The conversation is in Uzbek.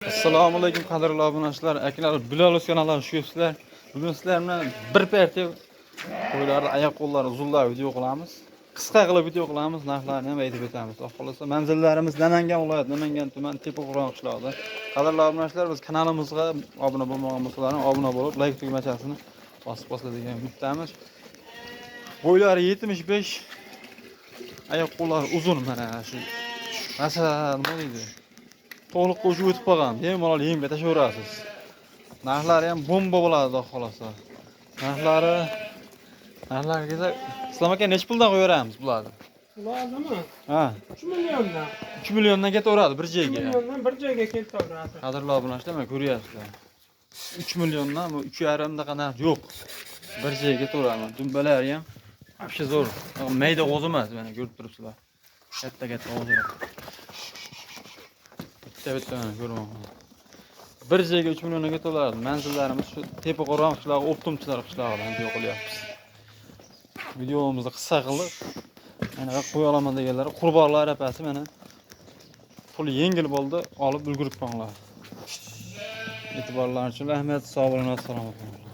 Assalomu alaykum qadrli obunachilar, akalar, Bilal kanalidan xushsizlar. Bugun sizlar bilan bir parcha qo'ylarni oyoq qo'llari uzunlar video qilamiz. Qisqa qilib video qilamiz, narxlarini ham aytib o'tamiz. Xudo xolasa manzillarimiz Namangan viloyati, Namangan tuman Tepaquron qishlog'ida. Qadrli obunachilar, biz kanalimizga obuna bo'lmagan bo'lsalar, obuna bo'lib, like tugmachasini bosib degan umidamiz. Bo'ylari 75, oyoq qo'llari uzun mana shu. Masalan, nima deydi? To'liq qo'shib o'tib qolgan. Bemalol yemga tashaverasiz. Narxlari ham bomba bo'ladi, xudo xolasa. Narxlarga Islom aka necha puldan qo'yaveramiz bularni? Bularnimi? Ha, 3 milliondan. 3 milliondan ketaveradi bir 3 joyga. milliondan bir joyga ketaveradi. Qadrli obunachilar, mana ko'ryapsizlar. 3 milliondan bu 3,5 daqa narx yo'q. Bir joyga ketaveradi. Dumbalari ham вообще zo'r. Mayda g'oz emas, mana ko'rib turibsizlar. Katta g'ozlar. Bitta ko'rmoqman. Bir joyga 3 millionga ketaveradi. Manzillarimiz shu Tepaquron qishlog'i, Optimchilar qishlog'idan video qilyapmiz. Videomizni qisqa qilib, mana qo'ya olaman deganlar, qurbonlar apasi mana pul yengil bo'ldi, olib ulgurib qolinglar. E'tiborlaringiz uchun rahmat, sog' bo'ling, assalomu alaykum.